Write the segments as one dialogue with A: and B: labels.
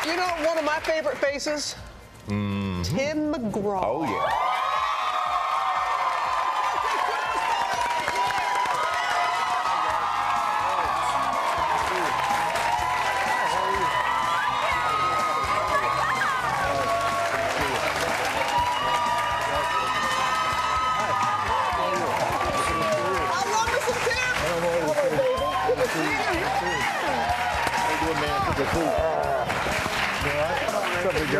A: You know, one of my favorite faces? Tim McGraw.
B: Oh, yeah.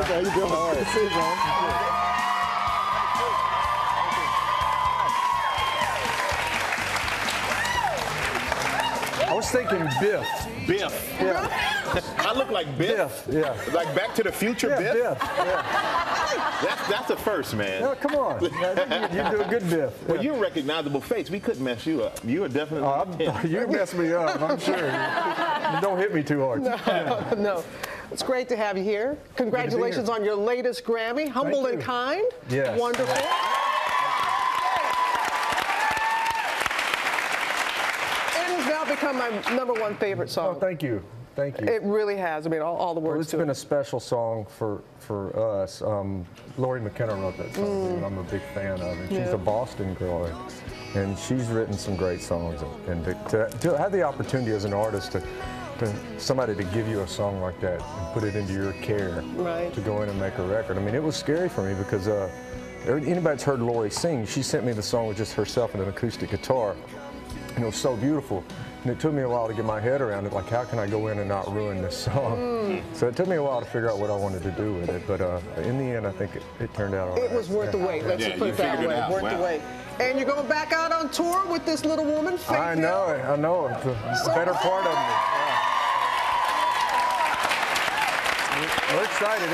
C: How you doing? Good to see you, man.
D: I was thinking Biff.
B: Biff.
D: Yeah.
B: I look like Biff.
D: Yeah.
B: Like Back to the Future
D: Yeah,
B: Biff?
D: Biff. Yeah.
B: That's a first, man.
D: No, come on. You do a good Biff.
B: Well,
D: Yeah.
B: you're a recognizable face. We couldn't mess you up. You are definitely
D: You messed me up, I'm sure. You don't hit me too hard.
A: No, no. It's great to have you here. Congratulations on your latest Grammy, Humble and Kind.
D: Yes.
A: Wonderful. It has now become my #1 favorite song.
D: Oh, thank you. Thank you.
A: It really has. I mean, all the words
D: Well, it's
A: to
D: been
A: it.
D: a special song for us. Lori McKenna wrote that song, and I'm a big fan of it. She's a Boston girl, and she's written some great songs. And to have the opportunity as an artist to somebody to give you a song like that and put it into your care,
A: Right.
D: to go in and make a record. I mean, it was scary for me because anybody that's heard Lori sing, she sent me the song with just herself and an acoustic guitar, and it was so beautiful. And it took me a while to get my head around it, like how can I go in and not ruin this song? So it took me a while to figure out what I wanted to do with it, but in the end I think it turned out all right.
A: It was worth the wait. Let's just put it that way. Worth the wait. And you're going back out on tour with this little woman, Faith
D: I know it. I know it. It's the better part of me. Yeah. We're excited.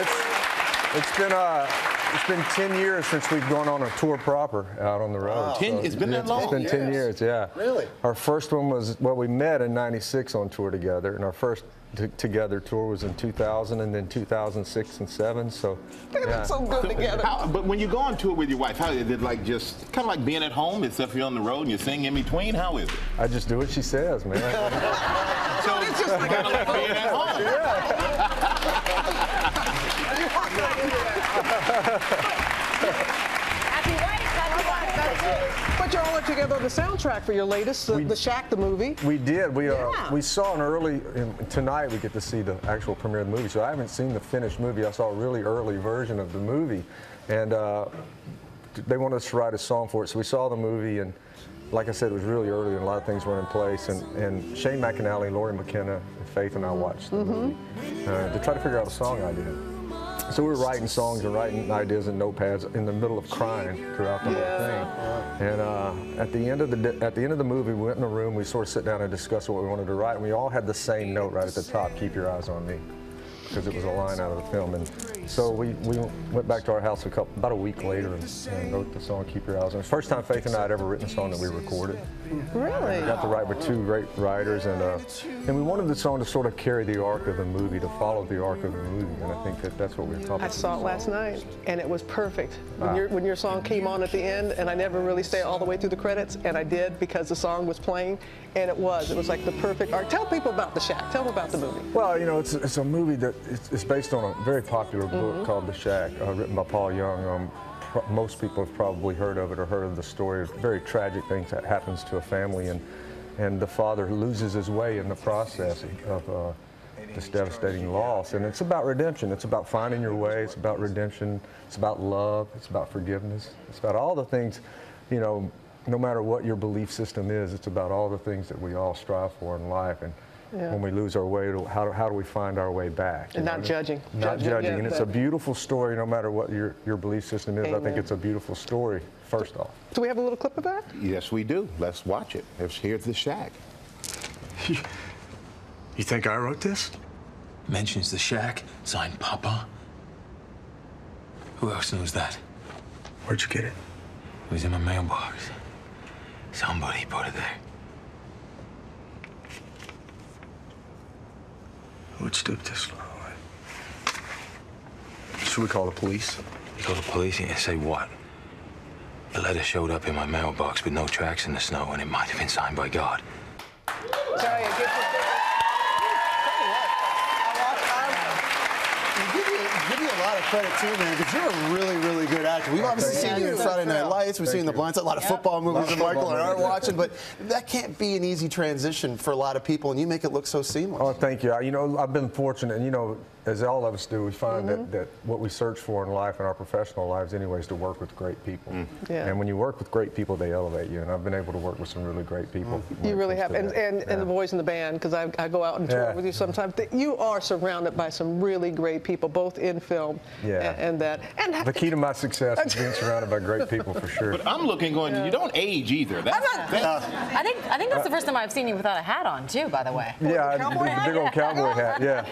D: It's been 10 years since we've gone on a tour proper out on the road.
B: Wow. It's been that long?
D: It's been 10 years, yeah.
C: Really?
D: Our first one was, well, we met in '96 on tour together, and our first together tour was in 2000, and then 2006 and 7. So
A: They look so good together.
B: But when you go on tour with your wife, how is it like just kind of like being at home, except you're on the road and you sing in between? How is it?
D: I just do what she says, man.
A: So it's just like
B: Kind of like being at home.
A: But you're all together on the soundtrack for your latest, The Shack, the movie.
D: We did. We saw an early, tonight we get to see the actual premiere of the movie, so I haven't seen the finished movie. I saw a really early version of the movie, and they wanted us to write a song for it, so we saw the movie, and like I said, it was really early and a lot of things were in place, and Shane McAnally, Lori McKenna, and Faith and I watched the movie to try to figure out a song idea. So we were writing songs and writing ideas in notepads in the middle of crying throughout the whole thing. And at the end of the movie, we went in a room. We sort of sit down and discussed what we wanted to write, and we all had the same note right at the top: "Keep your eyes on me," because it was a line out of the film. And so we went back to our house about a week later and wrote the song "Keep Your Eyes on Me." First time Faith and I had ever written a song that we recorded.
A: Really?
D: We got to write with two great writers, and we wanted the song to sort of carry the arc of the movie, to follow the arc of the movie, and I think that's what we accomplished.
A: I saw it last night, and it was perfect. When your song came on at the end, and I never really stayed all the way through the credits, and I did because the song was playing, and it was like the perfect art. Tell people about The Shack. Tell them about the movie.
D: Well, you know, it's a movie that it's based on a very popular book called The Shack, written by Paul Young. Most people have probably heard of it or heard of the story of very tragic things that happens to a family, and the father loses his way in the process of this devastating loss. And it's about redemption. It's about finding your way. It's about redemption. It's about love. It's about forgiveness. It's about all the things, you know, no matter what your belief system is, it's about all the things that we all strive for in life. And when we lose our way, how do we find our way back?
A: And not judging.
D: Not judging. And it's a beautiful story, no matter what your belief system is. Amen. I think it's a beautiful story, first off.
A: Do we have a little clip of that?
B: Yes, we do. Let's watch it. Here's The Shack.
E: You think I wrote this?
F: Mentions The Shack, signed Papa. Who else knows that?
E: Where'd you get it?
F: It was in my mailbox. Somebody put it there.
E: Who'd stoop this low? Should we call the police?
F: You call the police and say what? The letter showed up in my mailbox with no tracks in the snow, and it might have been signed by God.
C: give you a lot of credit too, man, because you're a really, really good actor. We've obviously seen you in Friday Night Lights. We've seen The Blind Side, a lot of football movies that Michael and I are watching, but that can't be an easy transition for a lot of people, and you make it look so seamless.
D: Oh, thank you. You know, I've been fortunate, and you know, as all of us do, we find that what we search for in life, in our professional lives anyway, is to work with great people.
A: Yeah.
D: And when you work with great people, they elevate you. And I've been able to work with some really great people.
A: You really have. And the boys in the band, because I go out and tour with you sometimes. You are surrounded by some really great people, both in film and that. And
D: the key to my success is being surrounded by great people, for sure.
B: But I'm looking going, you don't age either.
G: I think that's the first time I've seen you without a hat on, too, by the way.
D: Yeah, the big old cowboy hat, yeah.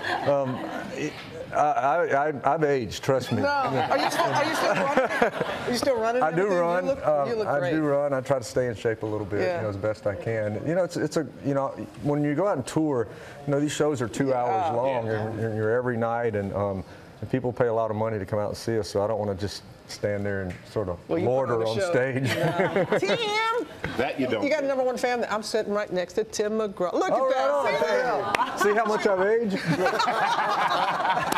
D: I've aged, trust me.
A: No. Are you still running? Are you still running?
D: I do run.
A: You look great.
D: I do run. I try to stay in shape a little bit, you know, as best I can. You know, it's a, you know, when you go out and tour, you know, these shows are 2 hours long, and you're every night, and people pay a lot of money to come out and see us, so I don't want to just stand there and sort of loiter on stage.
A: Tim!
B: That you don't.
A: You got a #1 fan. I'm sitting right next to Tim McGraw. Look at that.
D: See how much I've aged?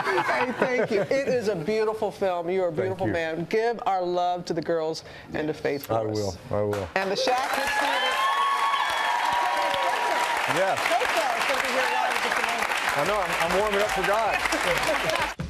A: Hey, thank you. It is a beautiful film. You're a beautiful man. Give our love to the girls and to Faith for us.
D: I will.
A: And the Shack Hit Theater.
D: Yeah. I know. I'm warming up for God.